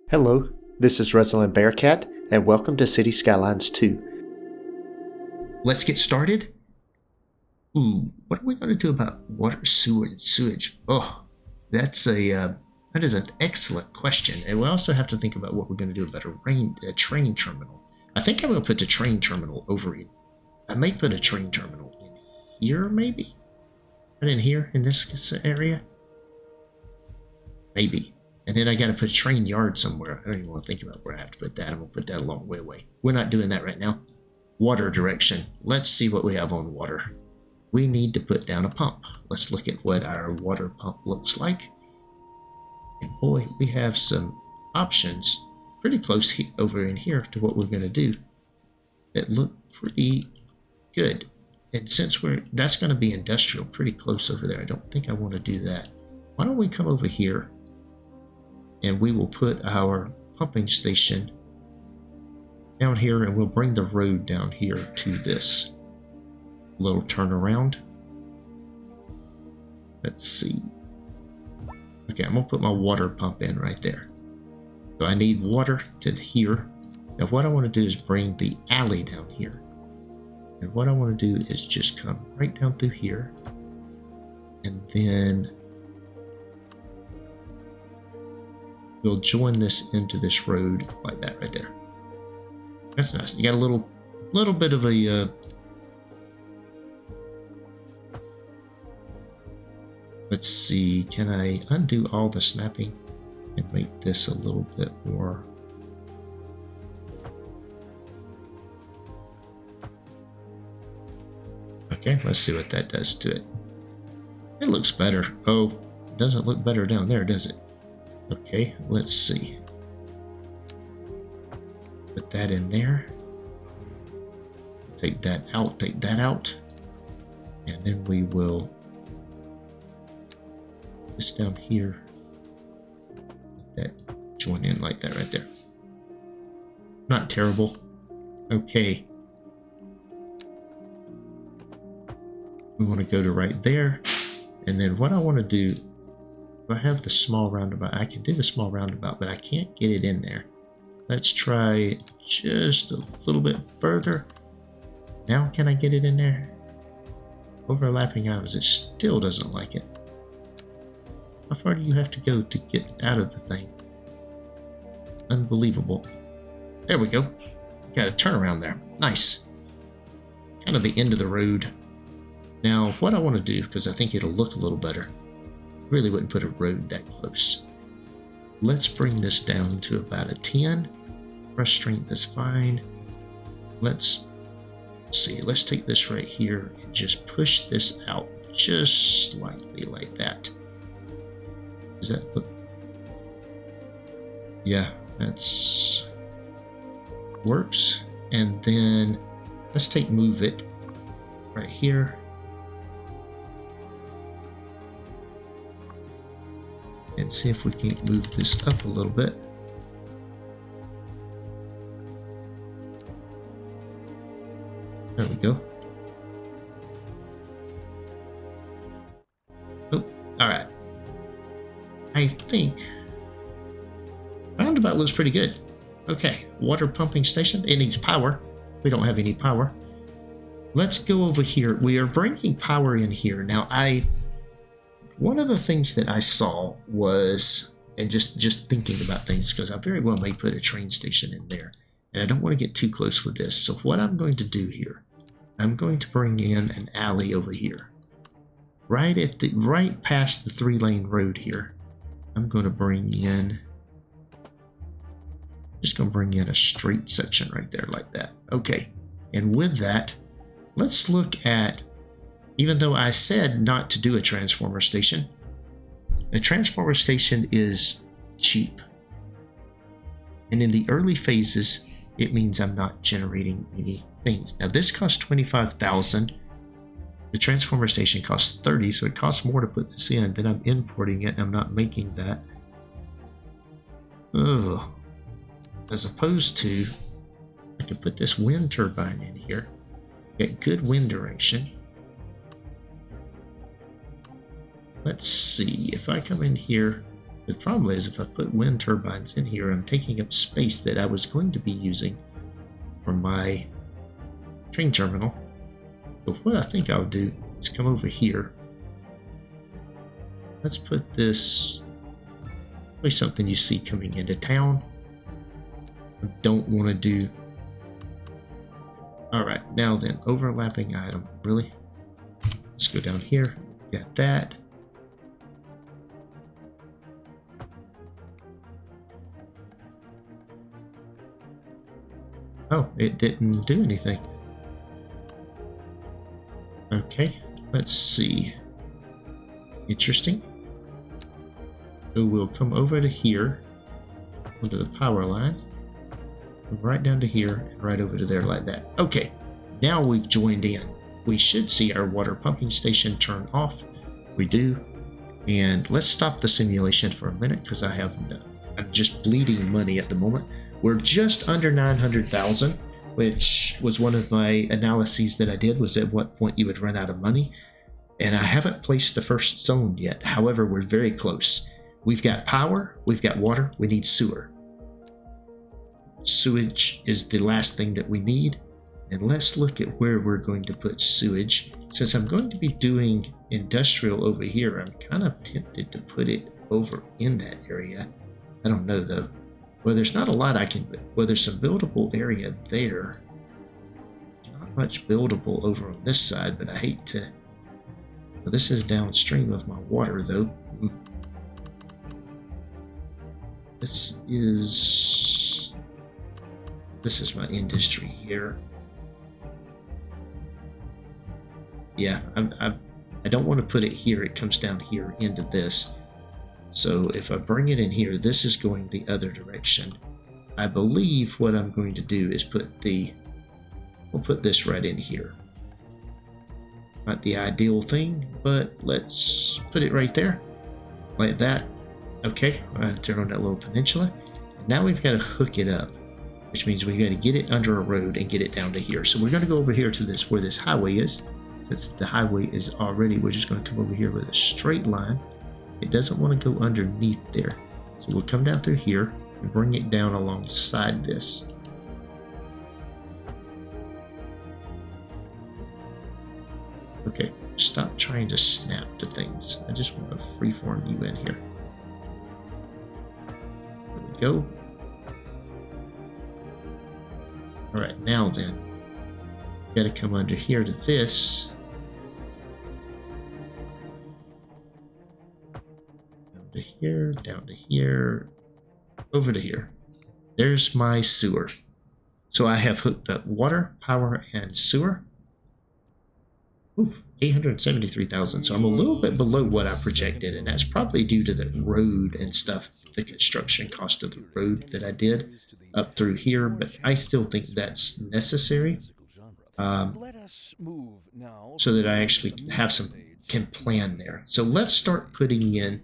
Hello, this is Resilan Bearcat, and welcome to City Skylines 2. Let's get started. What are we going to do about water, sewage? Oh, that is an excellent question. And we also have to think about what we're going to do about a train terminal. I think I'm going to put the train terminal over in. I may put a train terminal in here, maybe. Right in here, in this area. Maybe. And then I got to put a train yard somewhere. I don't even want to think about where I have to put that. I'm going to put that a long way away. We're not doing that right now. Water direction. Let's see what we have on water. We need to put down a pump. Let's look at what our water pump looks like. And boy, we have some options pretty close over in here to what we're going to do that look pretty good. And since that's going to be industrial pretty close over there, I don't think I want to do that. Why don't we come over here and we will put our pumping station down here, and we'll bring the road down here to this little turnaround. Let's see. Okay, I'm gonna put my water pump in right there. So I need water to here. Now what I want to do is bring the alley down here. And what I want to do is just come right down through here. And then we'll join this into this road like that right there. That's nice. You got a little bit of a let's see, can I undo all the snapping and make this a little bit more? Okay, let's see what that does to it. It looks better. Oh, it doesn't look better down there, does it? Okay, let's see. Put that in there. Take that out, and then we will this down here. Let that join in like that right there. Not terrible. Okay. We want to go to right there, and then what I want to do, if I have the small roundabout, I can do the small roundabout, but I can't get it in there. Let's try just a little bit further. Now can I get it in there? Overlapping items, it still doesn't like it. How far do you have to go to get out of the thing? Unbelievable. There we go. Got a turnaround there. Nice. Kind of the end of the road. Now what I want to do, because I think it'll look a little better, really wouldn't put a road that close. Let's bring this down to about a 10. Brush strength is fine. Let's see. Let's take this right here and just push this out just slightly like that. Does that look? Yeah, that's works. And then let's move it right here. And see if we can't move this up a little bit. There we go. Oh, all right. I think roundabout looks pretty good. Okay, water pumping station. It needs power. We don't have any power. Let's go over here. We are bringing power in here. Now, one of the things that I saw was, and just thinking about things, because I very well may put a train station in there, and I don't want to get too close with this. So what I'm going to do here, I'm going to bring in an alley over here, right past the 3-lane road here. I'm going to bring in, just going to bring in a straight section right there like that. Okay, and with that, let's look at. Even though I said not to do a transformer station, a transformer station is cheap. And in the early phases, it means I'm not generating any things. Now this costs 25,000. The transformer station costs 30, so it costs more to put this in. Then I'm importing it, and I'm not making that. Ugh. As opposed to, I can put this wind turbine in here, get good wind direction. Let's see, if I come in here The problem is if I put wind turbines in here, I'm taking up space that I was going to be using for my train terminal. But what I think I'll do is come over here. Let's put this, probably something you see coming into town. I don't want to do. Alright, now then, overlapping item. Really? Let's go down here. Got that. Oh, it didn't do anything. Okay, let's see. Interesting. So we'll come over to here, onto the power line, right down to here, and right over to there like that. Okay, now we've joined in. We should see our water pumping station turn off. We do. And let's stop the simulation for a minute because I'm just bleeding money at the moment. We're just under 900,000, which was one of my analyses that I did, was at what point you would run out of money. And I haven't placed the first zone yet. However, we're very close. We've got power, we've got water, we need sewer. Sewage is the last thing that we need. And let's look at where we're going to put sewage. Since I'm going to be doing industrial over here, I'm kind of tempted to put it over in that area. I don't know though. Well, there's not a lot I can, well, there's some buildable area there. Not much buildable over on this side, but I hate to. Well, this is downstream of my water though. This is my industry here. Yeah, I don't want to put it here. It comes down here into this. So if I bring it in here, this is going the other direction. I believe what I'm going to do is we'll put this right in here. Not the ideal thing, but let's put it right there, like that. Okay, I'll turn on that little peninsula. Now we've got to hook it up, which means we've got to get it under a road and get it down to here. So we're going to go over here to this, where this highway is. Since the highway is already, we're just going to come over here with a straight line. It doesn't want to go underneath there. So we'll come down through here and bring it down alongside this. Okay, stop trying to snap to things. I just want to freeform you in here. There we go. Alright, now then, got to come under here to this. Down to here, down to here, over to here. There's my sewer. So I have hooked up water, power, and sewer. Ooh, 873,000. So I'm a little bit below what I projected, and that's probably due to the road and stuff, the construction cost of the road that I did up through here, but I still think that's necessary. So that I actually can plan there. So let's start putting in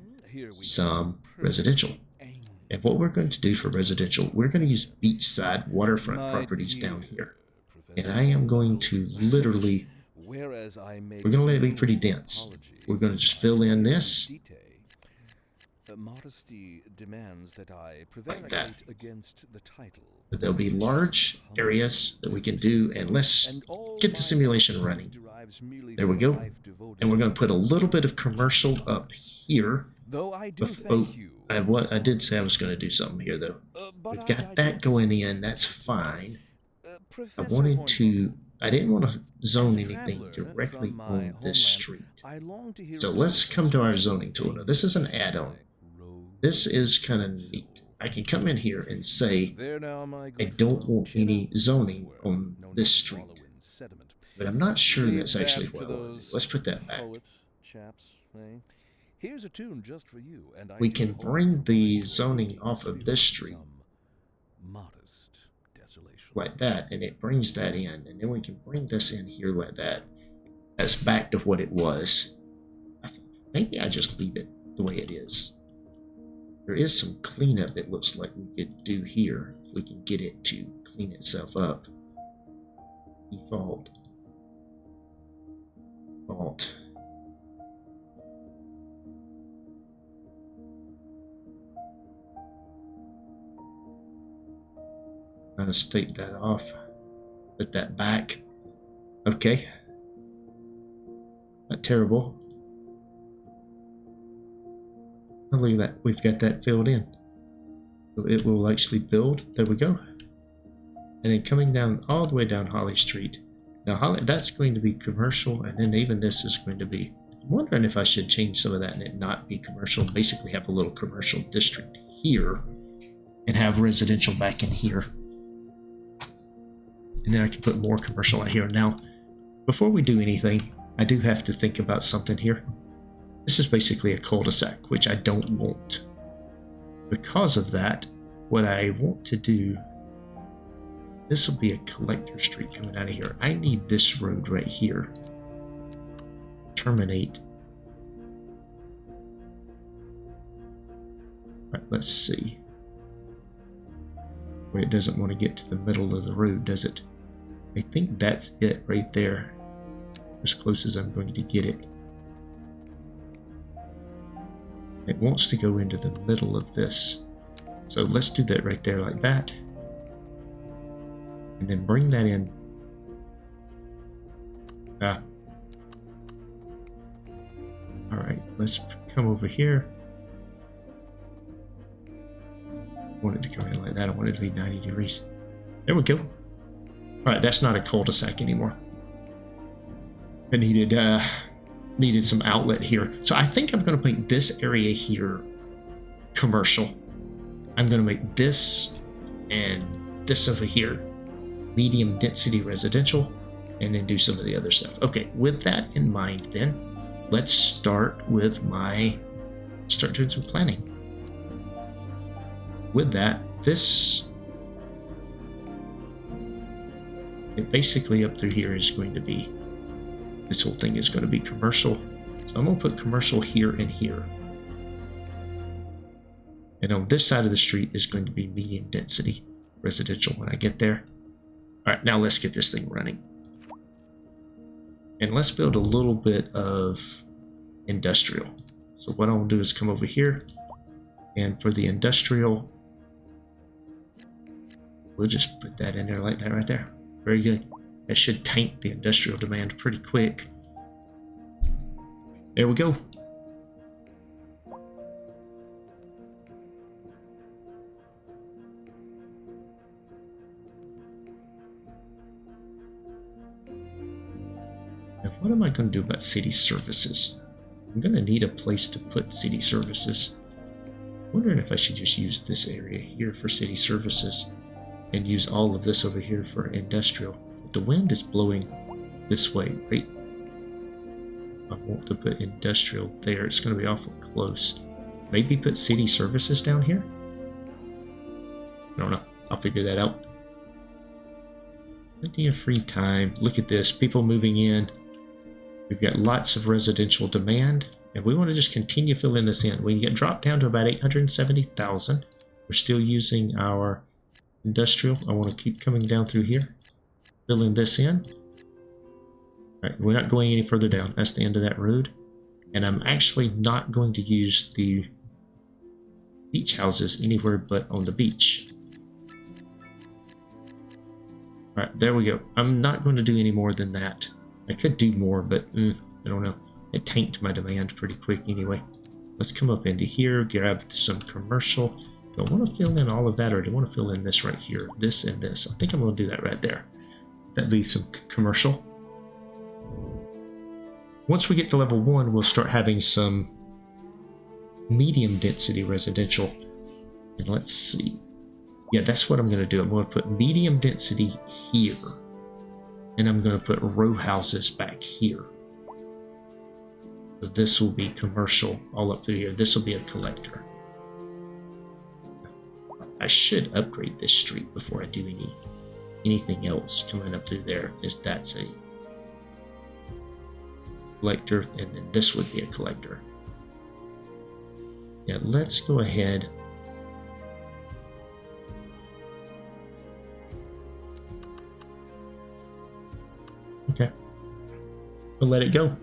some residential. And what we're going to do for residential, we're going to use beachside waterfront properties down here. And I am going to literally, we're going to let it be pretty dense. We're going to just fill in this. Modesty demands that I Like that. against the title. But there'll be large areas that we can do, and let's get the simulation running. There we go. And we're going to put a little bit of commercial up here. Though I do I did say I was going to do something here though. We've got that going in. That's fine. I didn't want to zone anything directly on this street. So let's come to our zoning tool. Now this is an add-on. This is kind of neat. I can come in here and say, I don't want any zoning on this street. But I'm not sure that's actually what I want to do. Let's put that back. Here's a tune just for you, and we can bring the zoning off of this street like that, and it brings that in, and then we can bring this in here like that. That's back to what it was. Maybe I just leave it the way it is. There is some cleanup it looks like we could do here if we can get it to clean itself up. Default. State that off. Put that back. Okay. Not terrible. Oh, look at that. We've got that filled in. So it will actually build. There we go. And then coming down all the way down Holly Street. Now Holly, that's going to be commercial, and then even this is going to be. I'm wondering if I should change some of that and it not be commercial. Basically have a little commercial district here and have residential back in here. And then I can put more commercial out here. Now, before we do anything, I do have to think about something here. This is basically a cul-de-sac, which I don't want. Because of that, what I want to do, this will be a collector street coming out of here. I need this road right here. Terminate. Right, let's see. Where it doesn't want to get to the middle of the road, does it? I think that's it right there. As close as I'm going to get it. It wants to go into the middle of this. So let's do that right there like that. And then bring that in. Alright, let's come over here. I want it to come in like that. I want it to be 90 degrees. There we go. Alright, that's not a cul-de-sac anymore. I needed some outlet here. So I think I'm going to make this area here commercial. I'm going to make this and this over here medium density residential, and then do some of the other stuff. Okay, with that in mind then, let's start with start doing some planning. With that, it basically up through here is going to be, this whole thing is going to be commercial. So I'm going to put commercial here and here. And on this side of the street is going to be medium density residential when I get there. All right, now let's get this thing running. And let's build a little bit of industrial. So what I'll do is come over here, and for the industrial, we'll just put that in there like that right there. Very good. That should tank the industrial demand pretty quick. There we go. Now, what am I going to do about city services? I'm going to need a place to put city services. I'm wondering if I should just use this area here for city services and use all of this over here for industrial. But the wind is blowing this way, right? I want to put industrial there. It's going to be awfully close. Maybe put city services down here? I don't know. I'll figure that out. Plenty of free time. Look at this. People moving in. We've got lots of residential demand, and we want to just continue filling this in. We get dropped down to about 870,000. We're still using our industrial. I want to keep coming down through here, filling this in. All right, we're not going any further down. That's the end of that road. And I'm actually not going to use the beach houses anywhere but on the beach. All right, there we go. I'm not going to do any more than that. I could do more, but I don't know. It tanked my demand pretty quick anyway. Let's come up into here, grab some commercial. Do I want to fill in all of that, or do I want to fill in this right here? This and this. I think I'm going to do that right there. That'd be some commercial. Once we get to level 1, we'll start having some medium density residential. And let's see. Yeah, that's what I'm going to do. I'm going to put medium density here. And I'm going to put row houses back here. So this will be commercial all up through here. This will be a collector. I should upgrade this street before I do anything else coming up through there. That's a collector, and then this would be a collector. Yeah, let's go ahead. Okay, we'll let it go.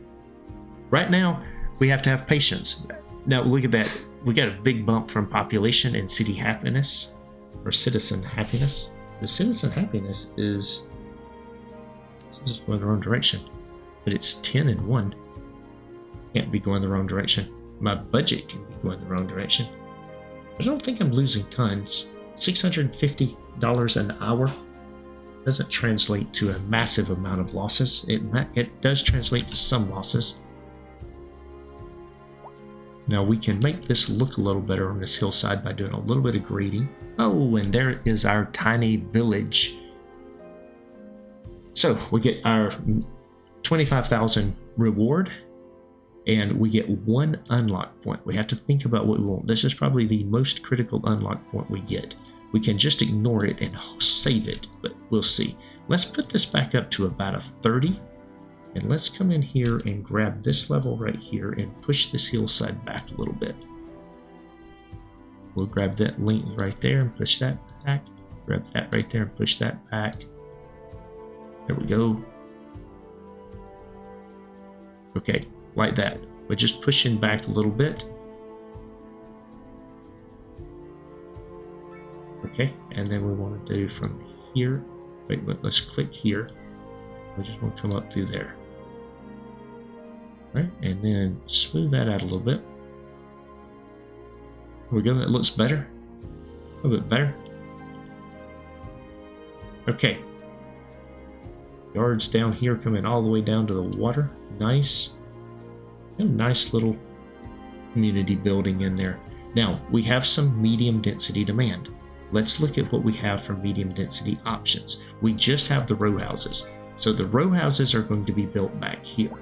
Right now, we have to have patience. Now, look at that. We got a big bump from population and city happiness, or citizen happiness. The citizen happiness is just going the wrong direction, but it's 10 and 1. Can't be going the wrong direction. My budget can be going the wrong direction. I don't think I'm losing tons. $650 an hour doesn't translate to a massive amount of losses. It does translate to some losses. Now we can make this look a little better on this hillside by doing a little bit of grading. Oh, and there is our tiny village. So we get our 25,000 reward, and we get 1 unlock point. We have to think about what we want. This is probably the most critical unlock point we get. We can just ignore it and save it, but we'll see. Let's put this back up to about a 30, and let's come in here and grab this level right here and push this hillside back a little bit. We'll grab that length right there and push that back. Grab that right there and push that back. There we go. Okay, like that. We're just pushing back a little bit. Okay, and then we want to do from here. Wait, let's click here. We just want to come up through there. Right, and then smooth that out a little bit. There we go, that looks better. A little bit better. Okay. Yards down here coming all the way down to the water. Nice. A nice little community building in there. Now, we have some medium density demand. Let's look at what we have for medium density options. We just have the row houses. So the row houses are going to be built back here.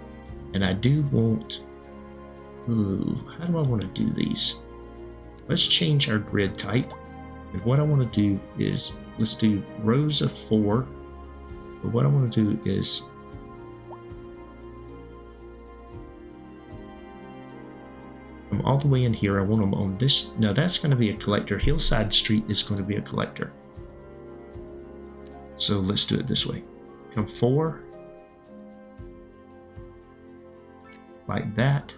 And I do want... how do I want to do these? Let's change our grid type. And what I want to do is, let's do rows of 4. But what I want to do is... from all the way in here, I want them on this. Now that's going to be a collector. Hillside Street is going to be a collector. So let's do it this way. Come 4. Like that.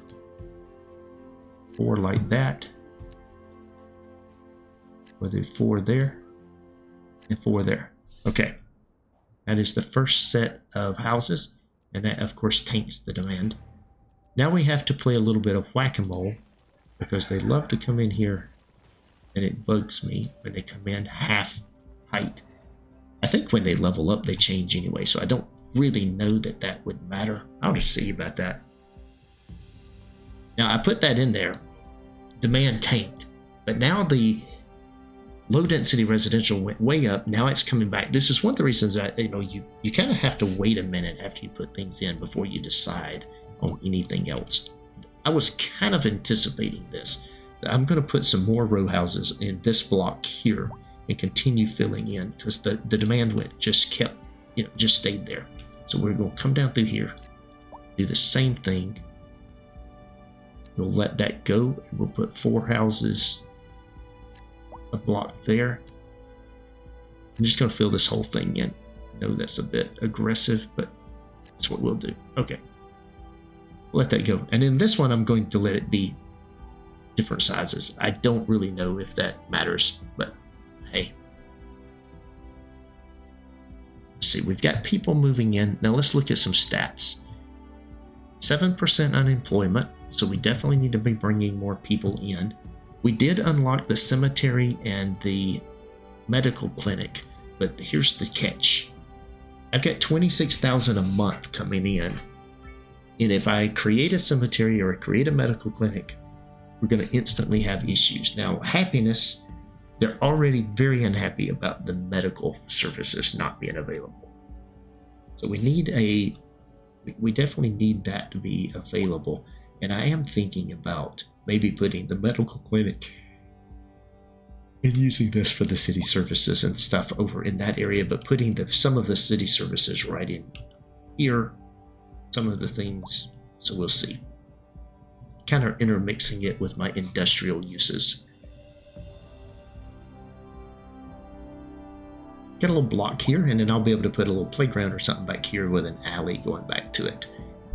4 like that. We'll do 4 there. And 4 there. Okay. That is the first set of houses. And that, of course, tanks the demand. Now we have to play a little bit of whack-a-mole, because they love to come in here, and it bugs me when they come in half height. I think when they level up, they change anyway, so I don't really know that that would matter. I'll just see about that. Now, I put that in there. Demand tanked. But now the low-density residential went way up. Now it's coming back. This is one of the reasons that, you kind of have to wait a minute after you put things in before you decide on anything else. I was kind of anticipating this. I'm going to put some more row houses in this block here and continue filling in, because the demand just stayed there. So we're going to come down through here, do the same thing. We'll let that go, and we'll put 4 houses a block there. I'm just going to fill this whole thing in. I know that's a bit aggressive, but that's what we'll do. Okay. Let that go. And in this one, I'm going to let it be different sizes. I don't really know if that matters, but hey. Let's see, we've got people moving in. Now let's look at some stats. 7% unemployment, so we definitely need to be bringing more people in. We did unlock the cemetery and the medical clinic, but here's the catch. I've got 26,000 a month coming in. And if I create a cemetery or create a medical clinic, we're going to instantly have issues. Now, happiness, they're already very unhappy about the medical services not being available. So we definitely need that to be available. And I am thinking about maybe putting the medical clinic and using this for the city services and stuff over in that area, but putting some of the city services right in here. Some of the things, so we'll see. Kind of intermixing it with my industrial uses. Get a little block here, and then I'll be able to put a little playground or something back here with an alley going back to it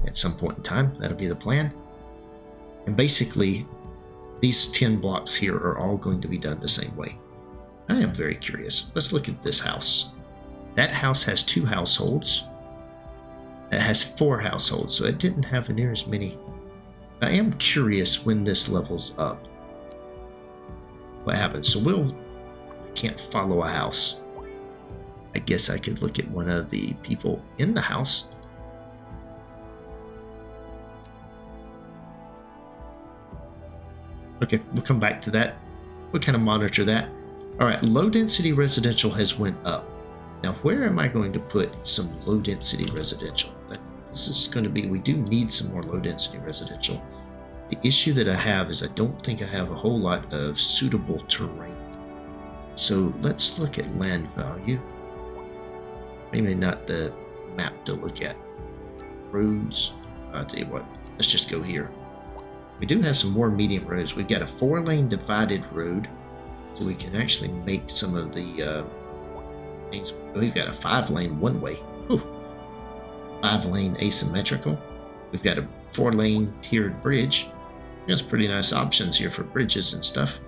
at some point in time. That'll be the plan. And basically, these 10 blocks here are all going to be done the same way. I am very curious. Let's look at this house. That house has 2 households. That has 4 households, so it didn't have near as many. I am curious when this levels up. What happens? So can't follow a house. I guess I could look at one of the people in the house. Okay, we'll come back to that. We'll kind of monitor that. All right, low density residential has went up. Now, where am I going to put some low density residential? This is going to be, we do need some more low density residential. The issue that I have is I don't think I have a whole lot of suitable terrain. So let's look at land value. Maybe not the map to look at. Roads. I'll tell you what, let's just go here. We do have some more medium roads. We've got a 4-lane divided road, so we can actually make some of the things. We've got a 5-lane one-way. 5-lane asymmetrical. We've got a 4-lane tiered bridge. There's pretty nice options here for bridges and stuff.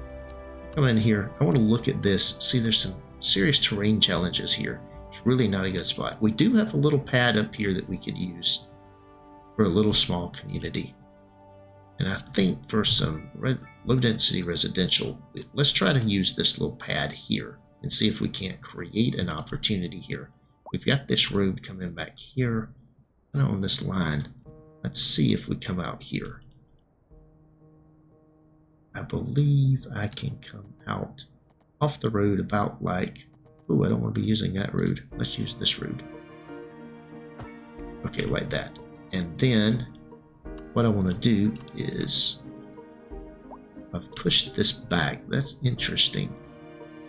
Come in here. I want to look at this. See, there's some serious terrain challenges here. It's really not a good spot. We do have a little pad up here that we could use for a little small community. And I think for some low density residential, let's try to use this little pad here and see if we can't create an opportunity here. We've got this road coming back here and on this line. Let's see if we come out here. I believe I can come out off the road about like, oh, I don't want to be using that road. Let's use this road. Okay, like that. And then what I want to do is I've pushed this back. That's interesting.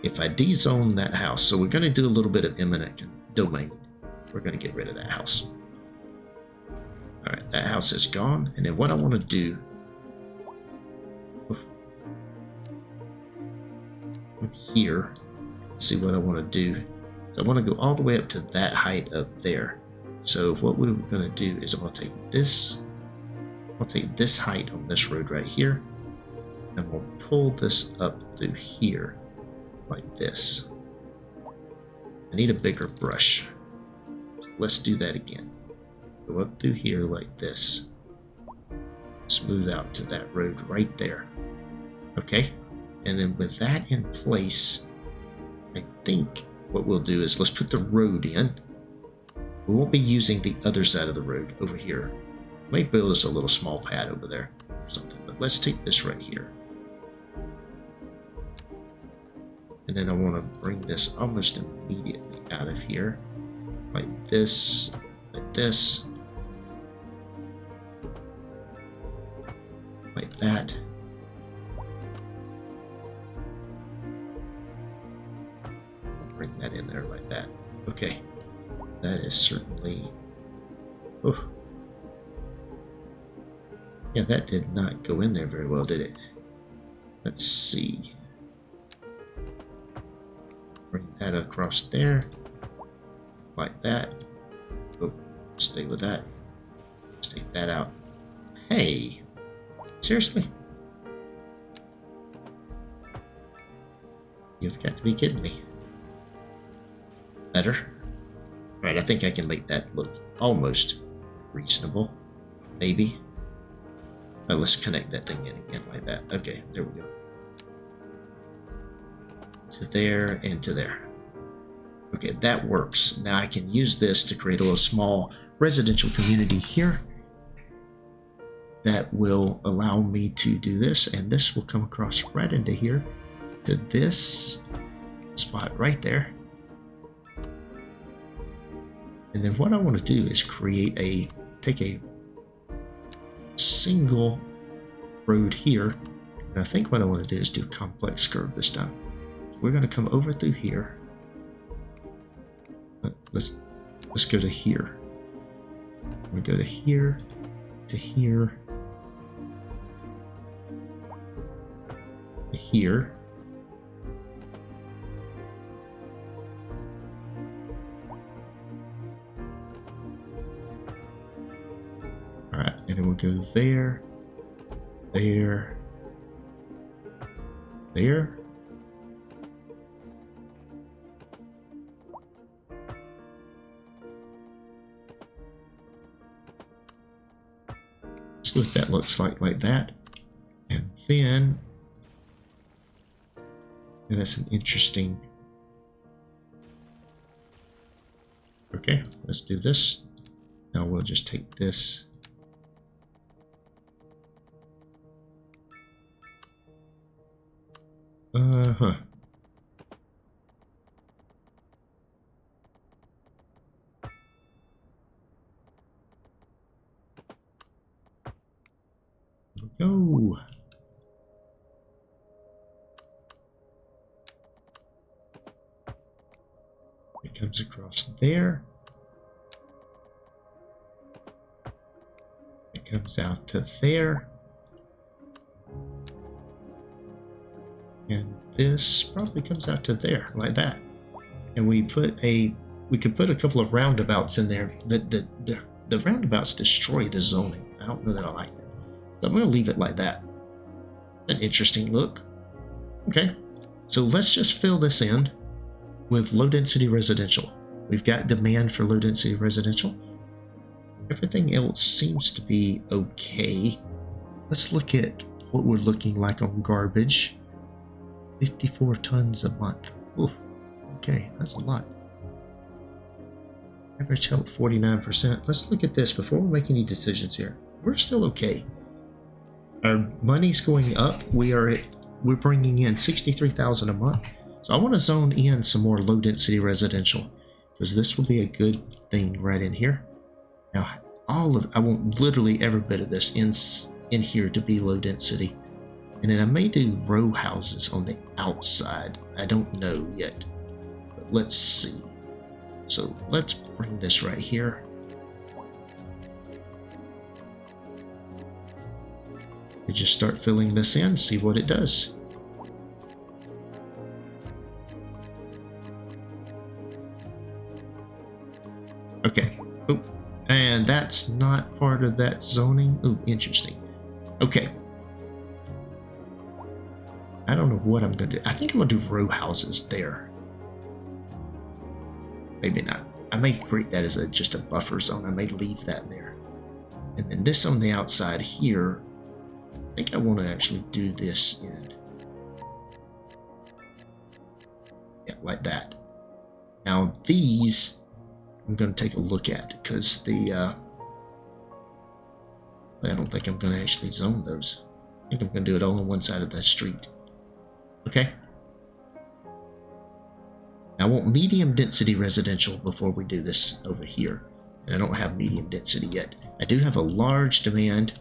If I dezone that house, so we're going to do a little bit of eminent domain. We're going to get rid of that house. All right, that house is gone. And then what I want to do here, see what I want to do. So I want to go all the way up to that height up there. So what we're going to do is I'm going to take this. I'll take this height on this road right here, and we'll pull this up through here like this. I need a bigger brush. Let's do that again. Go up through here like this. Smooth out to that road right there. Okay, and then with that in place, I think what we'll do is let's put the road in. We won't be using the other side of the road over here. Might build us a little small pad over there or something, but let's take this right here. And then I want to bring this almost immediately out of here. Like this, like this. Like that. Bring that in there like that. Okay. That is certainly... Oh. Yeah, that did not go in there very well, did it? Let's see. Bring that across there. Like that. Oh, stay with that. Let's take that out. Hey! Seriously? You've got to be kidding me. Better? Right, I think I can make that look almost reasonable. Maybe. Let's connect that thing in again like that. Okay, there we go. To there and to there. Okay, that works. Now I can use this to create a little small residential community here. That will allow me to do this, and this will come across right into here to this spot right there. And then what I want to do is take a single road here, and I think what I want to do is do a complex curve this time. We're going to come over through here. Let's go to here. We go to here, to here, to here. All right, and then we'll go there, there, there, see what that looks like that. And then, and that's an interesting. Okay, let's do this. Now we'll just take this. Uh-huh. Go. It comes across there. It comes out to there. And this probably comes out to there, like that. And we could put a couple of roundabouts in there. The roundabouts destroy the zoning. I don't know that I like that. So I'm going to leave it like that. An interesting look. Okay, so let's just fill this in with low density residential. We've got demand for low density residential. Everything else seems to be okay. Let's look at what we're looking like on garbage. 54 tons a month. Ooh, okay, that's a lot. Average health 49%. Let's look at this before we make any decisions here. We're still okay. Our money's going up. We're bringing in 63,000 a month. So I want to zone in some more low density residential because this will be a good thing right in here. Now, I want literally every bit of this in here to be low density. And then I may do row houses on the outside. I don't know yet, but let's see. So let's bring this right here. We just start filling this in, see what it does. Okay. Oh, and that's not part of that zoning. Oh, interesting. Okay. I don't know what I'm going to do. I think I'm going to do row houses there. Maybe not. I may create that as just a buffer zone. I may leave that there. And then this on the outside here, I think I want to actually do this in. Yeah, like that. Now these, I'm going to take a look at because I don't think I'm going to actually zone those. I think I'm going to do it all on one side of that street. Okay. Now I want medium density residential before we do this over here. And I don't have medium density yet. I do have a large demand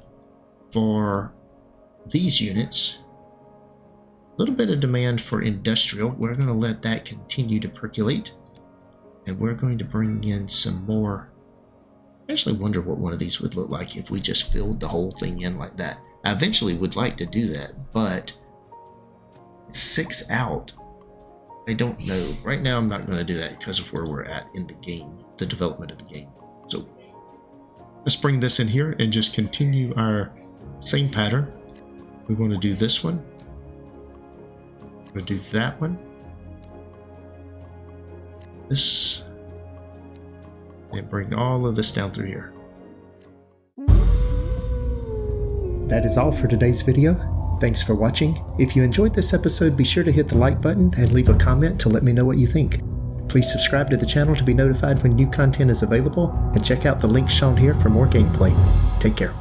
for these units. A little bit of demand for industrial. We're going to let that continue to percolate. And we're going to bring in some more. I actually wonder what one of these would look like if we just filled the whole thing in like that. I eventually would like to do that, but 6 out. I don't know. Right now I'm not going to do that because of where we're at in the game, the development of the game. So let's bring this in here and just continue our same pattern. We want to do this one. We're going to do that one. This. And bring all of this down through here. That is all for today's video. Thanks for watching. If you enjoyed this episode, be sure to hit the like button and leave a comment to let me know what you think. Please subscribe to the channel to be notified when new content is available, and check out the links shown here for more gameplay. Take care.